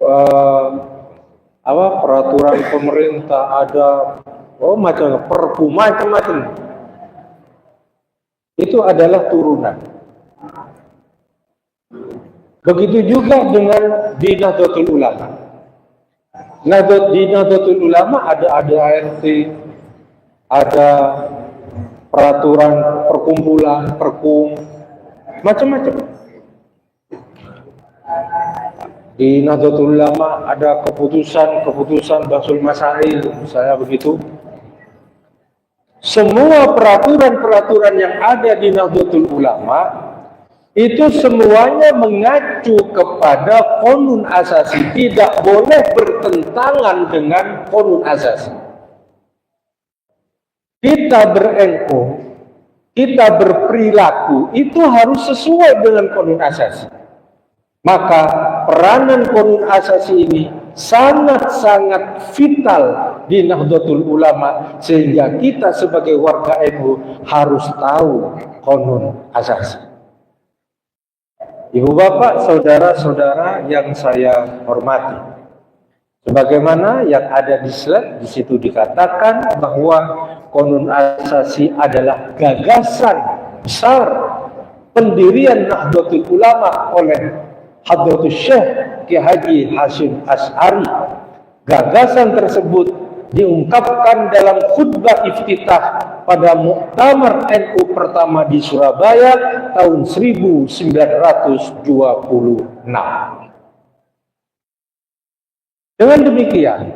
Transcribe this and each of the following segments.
eh, peraturan pemerintah, ada macam perpu macam-macam. Itu adalah turunan. Begitu juga dengan di Nahdlatul Ulama. Di Nahdlatul Ulama ada ART, ada peraturan perkumpulan, perkum, macam-macam. Di Nahdlatul Ulama ada keputusan Basul Masail, misalnya begitu. Semua peraturan-peraturan yang ada di Nahdlatul Ulama itu semuanya mengacu kepada Qonun Asasi, tidak boleh bertentangan dengan Qonun Asasi. Kita ber-NU, kita berperilaku itu harus sesuai dengan Qonun Asasi. Maka peranan Qonun Asasi ini sangat-sangat vital di Nahdlatul Ulama, sehingga kita sebagai warga NU harus tahu Qonun Asasi. Ibu bapak, saudara-saudara yang saya hormati, sebagaimana yang ada di slide, di situ dikatakan bahwa Qonun Asasi adalah gagasan besar pendirian Nahdlatul Ulama oleh Hadratus Syekh Kiai Haji Hasyim Asy'ari. Gagasan tersebut diungkapkan dalam khutbah iftitah pada Muktamar NU pertama di Surabaya tahun 1926. Dengan demikian,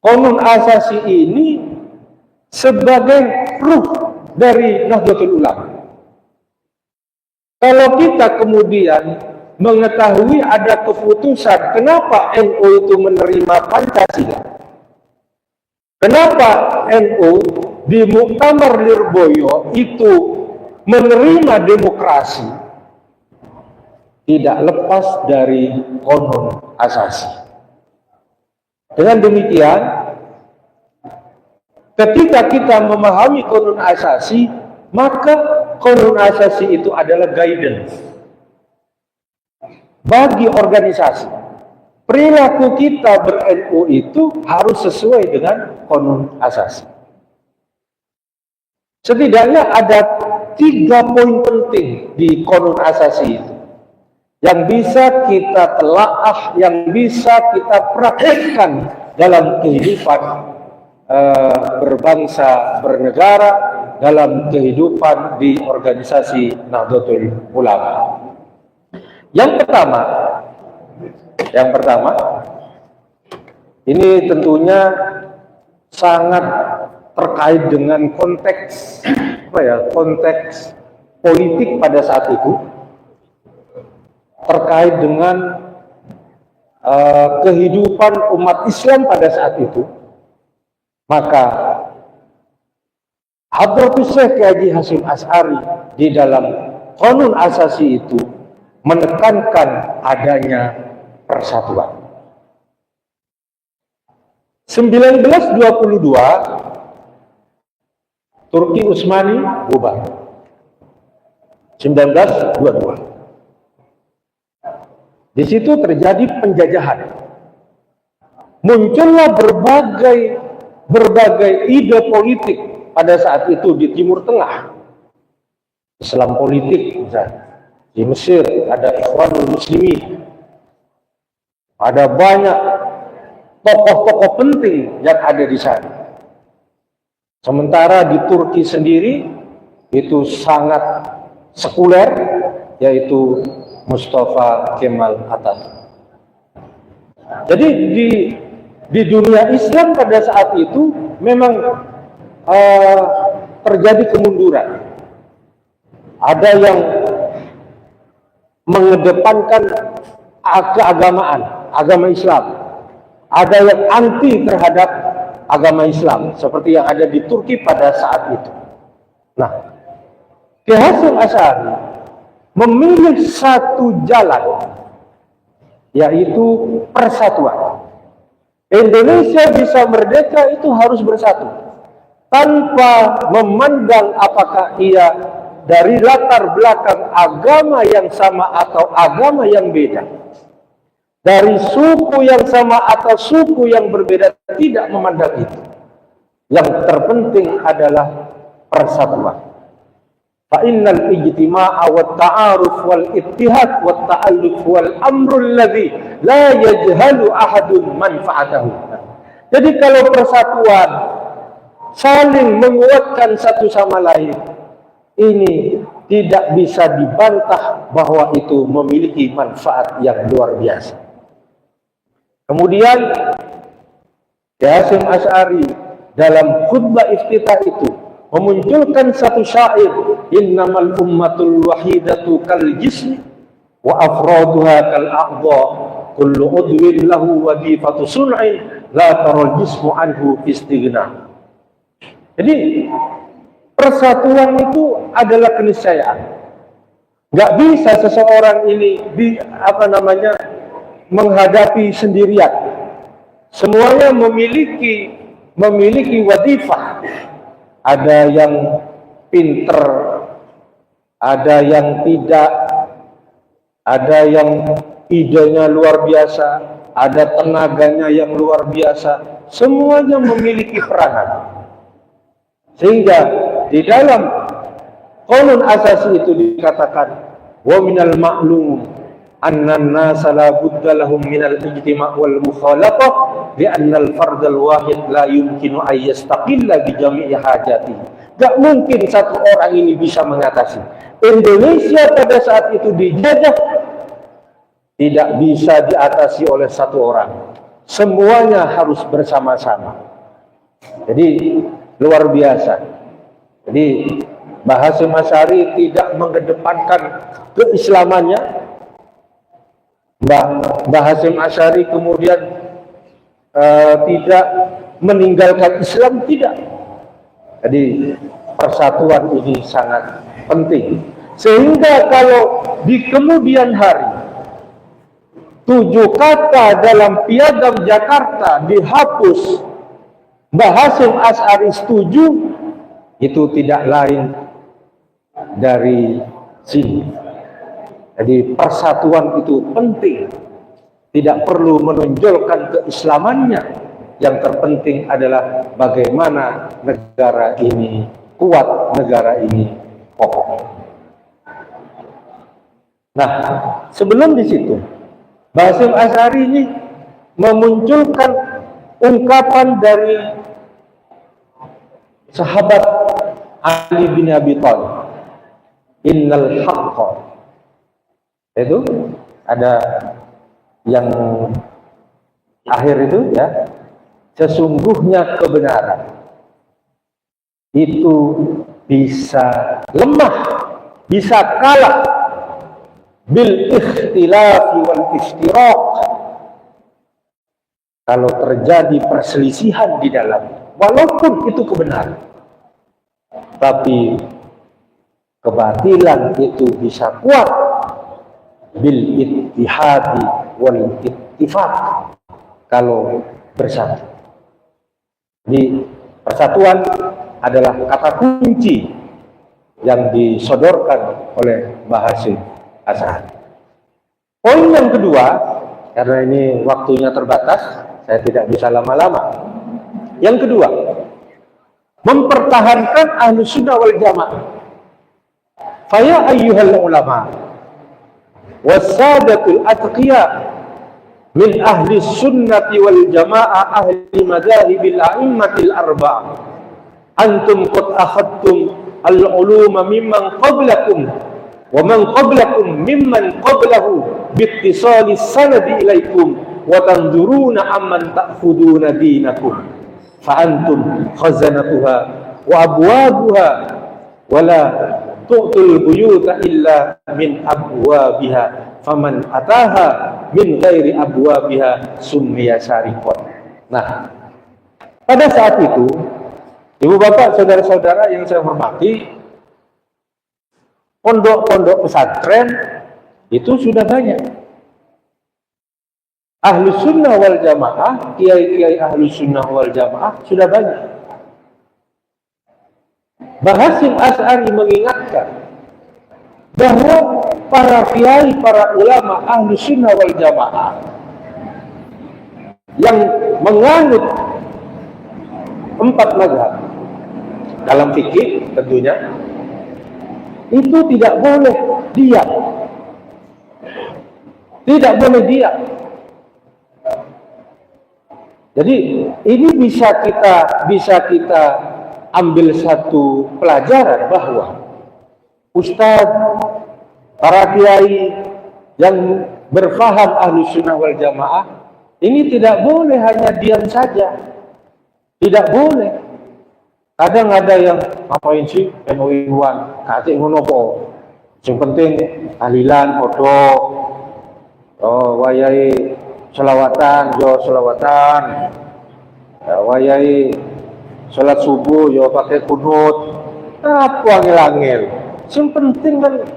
Qonun Asasi ini sebagai ruh dari Nahdlatul Ulama. Kalau kita kemudian mengetahui ada keputusan kenapa NU itu menerima Pancasila, kenapa NU di Muktamar Lirboyo itu menerima demokrasi, tidak lepas dari Qonun Asasi. Dengan demikian, ketika kita memahami Qonun Asasi, maka Qonun Asasi itu adalah guidance bagi organisasi. Perilaku kita ber-NU itu harus sesuai dengan Qonun Asasi. Setidaknya ada 3 poin penting di Qonun Asasi itu yang bisa kita telaah, yang bisa kita praktekkan dalam kehidupan berbangsa, bernegara, dalam kehidupan di organisasi Nahdlatul Ulama. Yang pertama, ini tentunya sangat terkait dengan konteks konteks politik pada saat itu, terkait dengan kehidupan umat Islam pada saat itu. Maka Hadratus Syekh Kiai Haji Hasyim Asy'ari di dalam Qonun Asasi itu menekankan adanya persatuan. 1922 Turki Utsmani bubar. 1922. Di situ terjadi penjajahan. Muncullah berbagai ide politik pada saat itu di Timur Tengah. Islam politik misalnya. Di Mesir ada Ikhwanul Muslimin. Ada banyak tokoh-tokoh penting yang ada di sana. Sementara di Turki sendiri itu sangat sekuler, yaitu Mustafa Kemal Atatürk. Jadi di dunia Islam pada saat itu memang terjadi kemunduran. Ada yang mengedepankan keagamaan, agama Islam. Ada yang anti terhadap agama Islam, seperti yang ada di Turki pada saat itu. Nah, Kiai Hasyim Asy'ari memilih satu jalan, yaitu persatuan. Indonesia bisa merdeka itu harus bersatu, tanpa memandang apakah ia dari latar belakang agama yang sama atau agama yang beda. dari suku yang sama atau suku yang berbeda, tidak memandang itu. Yang terpenting adalah persatuan. Fa innal ijtima'a wat ta'aruf wal ittihad wat ta'alluf wal amru alladhi la yajhalu ahadun manfaatahu. Jadi kalau persatuan, saling menguatkan satu sama lain, ini tidak bisa dibantah bahwa itu memiliki manfaat yang luar biasa. Kemudian Hasyim Asy'ari dalam khutbah iftitah itu memunculkan satu syair, innamal ummatul wahidatu kal jismi wa afraduha kal a'dha kullu udwin lahu wadifatu sun'in la taral jismu anhu istighna. Jadi persatuan itu adalah keniscayaan. Nggak bisa seseorang ini menghadapi sendirian. Semuanya memiliki wadifah. Ada yang pinter, ada yang tidak, ada yang idenya luar biasa, ada tenaganya yang luar biasa. Semuanya memiliki peranan. Sehingga di dalam qanun asasi itu dikatakan wa minal ma'lum anna an-nasa la budda lahum minal ijtima' wal mukhalafah li'anna al-fardal wahid la yumkinu an yastaqilla bi jami'i hajatihi. Gak mungkin satu orang ini bisa mengatasi. Indonesia pada saat itu dijajah tidak bisa diatasi oleh satu orang. Semuanya harus bersama-sama. Jadi luar biasa. Jadi Hasyim Asy'ari tidak mengedepankan keislamannya. Hasyim Asy'ari kemudian tidak meninggalkan Islam, tidak. Jadi persatuan ini sangat penting. Sehingga kalau di kemudian hari 7 kata dalam Piagam Jakarta dihapus, Hasyim Asy'ari setuju, itu tidak lain dari sini. Jadi persatuan itu penting. Tidak perlu menonjolkan keislamannya. Yang terpenting adalah bagaimana negara ini kuat, negara ini kokoh. Nah, sebelum di situ, Hasyim Asy'ari ini memunculkan ungkapan dari sahabat Ali bin Abi Thalib, innal haqqa. Itu ada yang akhir itu ya, sesungguhnya kebenaran itu bisa lemah, bisa kalah bil ikhtilafi wal iftiraq, kalau terjadi perselisihan di dalam, walaupun itu kebenaran, tapi kebatilan itu bisa kuat bil ittihadi wal ittifaq, kalau bersatu. Jadi persatuan adalah kata kunci yang disodorkan oleh Hasyim Asy'ari. Poin yang kedua, karena ini waktunya terbatas, saya tidak bisa lama-lama. Yang kedua, mempertahankan Ahlussunnah wal Jamaah. Faya ayyuhal ulama wasadatul atqiya min ahli sunnati wal jamaah ahli madhahibil a'immatil arba'ah, antum qad akhadtum al-uluma mimman qablakum wa man qablakum mimman qablahu bittisali sanadi ilaikum wa tanzuruna amman ta'khuduna dinakum fa antum khazanatuha wa abwabuha wa la tu'tul buyuta illa min abwabiha faman ataha min ghairi abwabiha summiya syarikon. Nah, pada saat itu, ibu bapak, saudara-saudara yang saya hormati, pondok-pondok pesantren itu sudah banyak. Ahlussunnah wal Jamaah, kiai-kiai Ahlussunnah wal Jamaah sudah banyak. Hasyim Asy'ari mengingatkan bahwa para kiai, para ulama Ahlussunnah wal Jamaah yang menganut 4 mazhab dalam fikih tentunya, itu tidak boleh diam. Tidak boleh diam. Jadi ini bisa kita ambil satu pelajaran bahwa ustadz, para kiai yang berfaham Ahlussunnah wal Jamaah ini tidak boleh hanya diam saja. Tidak boleh. Kadang ada yang ngapain sih NU-an, kate ngono po. Sing penting tahlilan podo. Oh, wayahe selawatan, yo selawatan. Ya, wayahe salat subuh yo pakai kunut. Apa angel-angel. Sing penting kan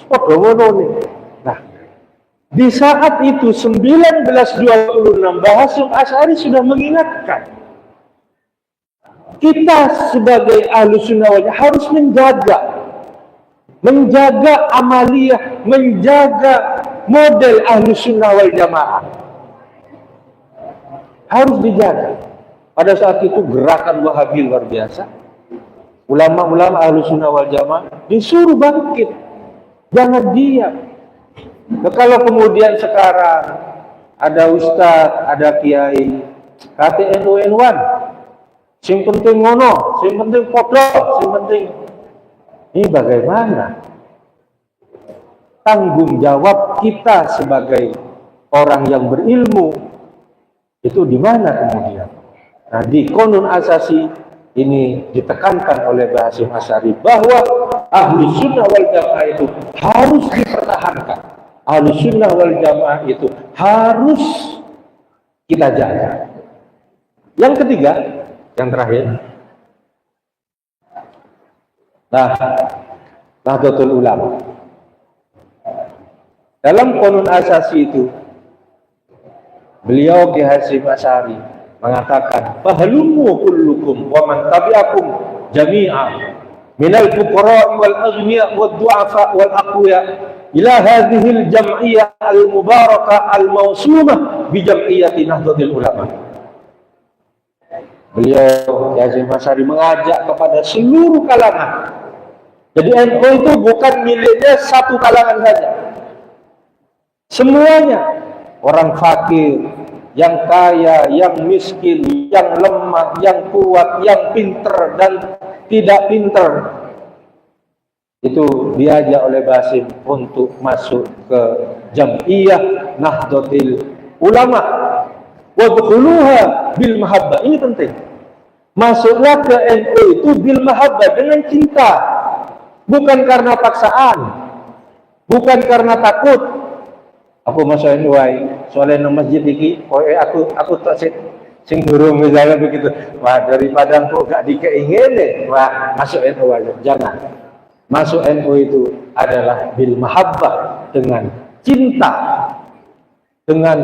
podo ngono nih. Nah, di saat itu 1926 Mbah Hasyim Asy'ari sudah mengingatkan kita sebagai Ahlussunnah wal Jamaah harus menjaga amaliyah, menjaga model Ahlussunnah wal Jamaah. Harus dijaga. Pada saat itu gerakan Wahabi luar biasa. Ulama-ulama Ahlussunnah wal Jamaah disuruh bangkit. Jangan diam. Nah, kalau kemudian sekarang ada ustadz, ada kiai, kata NU-an, sing penting ngono, sing penting podo, sing penting. Ini bagaimana? Tanggung jawab kita sebagai orang yang berilmu itu di mana kemudian? Nah, di Qonun Asasi ini ditekankan oleh Mbah Hasyim Asy'ari bahwa Ahlussunnah wal Jamaah itu harus dipertahankan. Ahlussunnah wal Jamaah itu harus kita jaga. Yang ketiga, yang terakhir, Nahdlatul Ulama. Dalam Qonun Asasi itu, beliau Ki Hasyim Asy'ari mengatakan, "Fahalumu kullukum wa man tabi'akum jami'a minal fuqara wal aghniya wad du'afa wal aqwiya ila hadhil jam'iyyah al mubarakah al mawsumah bi jam'iyyati Nahdlatul Ulama." Beliau Hasyim Asy'ari mengajak kepada seluruh kalangan. Jadi NU itu bukan miliknya satu kalangan saja. Semuanya, orang fakir, yang kaya, yang miskin, yang lemah, yang kuat, yang pinter dan tidak pinter, itu diajak oleh Basim untuk masuk ke Jam'iyah Nahdlatul Ulama. Wadkhuluha bil mahabbah. Ini penting. Masuklah ke NU itu bil mahabbah, dengan cinta. Bukan karena paksaan. Bukan karena takut. Aku masuk NU soalnya nang masjid iki, aku tak sing durung misalnya begitu. Wah, daripada kok gak dikeingin, wah masuk NU aja. Jangan. Masuk NU itu adalah bil mahabbah, dengan cinta, dengan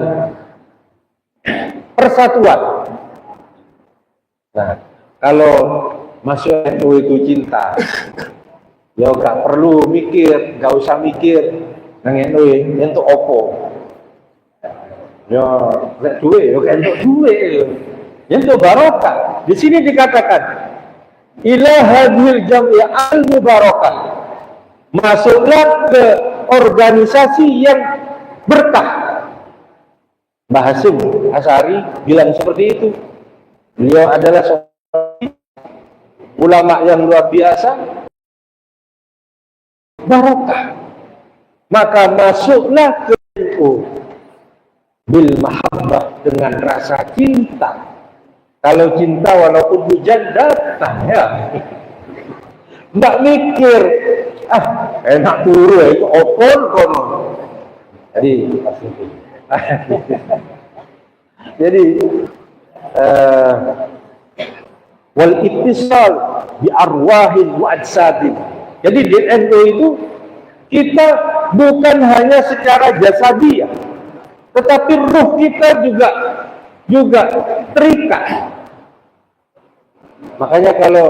persatuan. Nah, kalau masuk NU itu cinta, ya gak perlu mikir, gak usah mikir nang NU entuk opo. Ya lek duwe yo entuk duwe. Entuk barokah. Di sini dikatakan ila hadhil jam'iyah al mubarakah. Masuklah ke organisasi yang berkah. Mbah Hasyim Asy'ari bilang seperti itu. Beliau adalah seorang ulama yang luar biasa, barokah. Maka masuklah ke NU bil mahabbah, dengan rasa cinta. Kalau cinta walaupun hujan datang, ya nggak mikir enak turu itu opon kono. Jadi wal ittisal bi arwahin wa ajsadin. Jadi di NU itu kita bukan hanya secara jasadiah, tetapi ruh kita juga terikat. Makanya kalau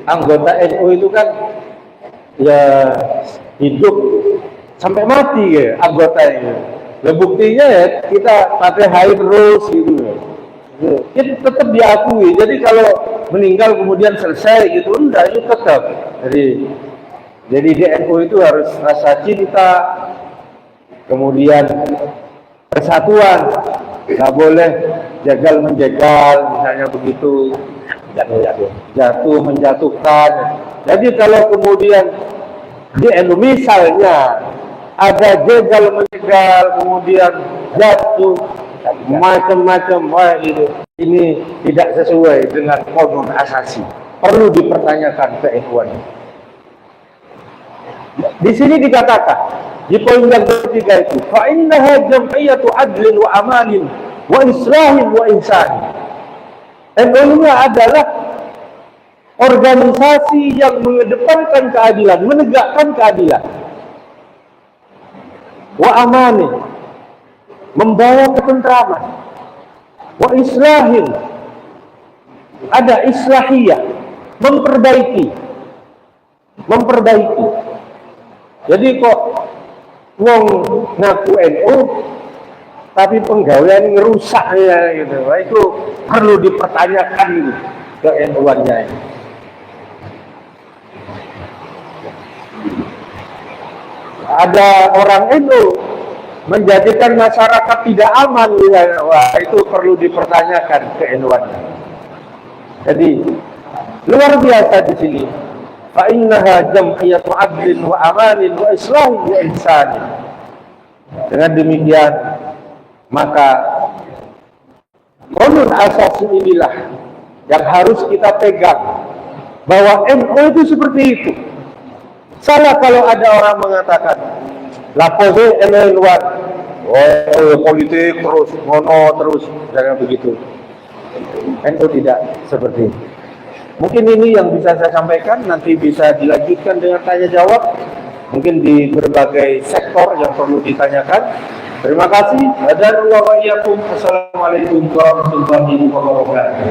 anggota NU itu kan ya hidup sampai mati ya anggota ini. Nah, buktinya ya kita pakai haid terus gitu. Itu tetap diakui. Jadi kalau meninggal kemudian selesai gitu, enggak, itu tetap. Jadi di NU itu harus rasa cinta, kemudian persatuan, nggak boleh jagal menjegal, misalnya begitu, jatuh menjatuhkan. Jadi kalau kemudian di NU misalnya ada jegal menjegal, kemudian jatuh macam-macam, wah ini tidak sesuai dengan qanun asasi, perlu dipertanyakan ke NU. Di sini dikatakan di poin yang ketiga itu, fa innaha jam'iyatu adlin wa amanin wa islahin wa insani. NU adalah organisasi yang mengedepankan keadilan, menegakkan keadilan. Wa amanin, membawa ketentraman. Wa islahin, ada islahiyah, memperbaiki. Jadi kok wong ngaku NU tapi penggawean ngerusak ya gitu. Wah, itu perlu dipertanyakan ke NU-annya. Ada orang NU menjadikan masyarakat tidak aman ya. Wah, itu perlu dipertanyakan ke NU-annya. Jadi luar biasa di sini. Fa innaha jam'iyatu adlin wa amanin wa islahin wa ihsanin. Dengan demikian maka qanun asasi inilah yang harus kita pegang, bahwa NU itu seperti itu. Salah kalau ada orang mengatakan lapose NU politik terus ngono terus, jangan begitu. NU tidak seperti itu. Mungkin ini yang bisa saya sampaikan, nanti bisa dilanjutkan dengan tanya jawab, mungkin di berbagai sektor yang perlu ditanyakan. Terima kasih. Assalamualaikum warahmatullahi wabarakatuh.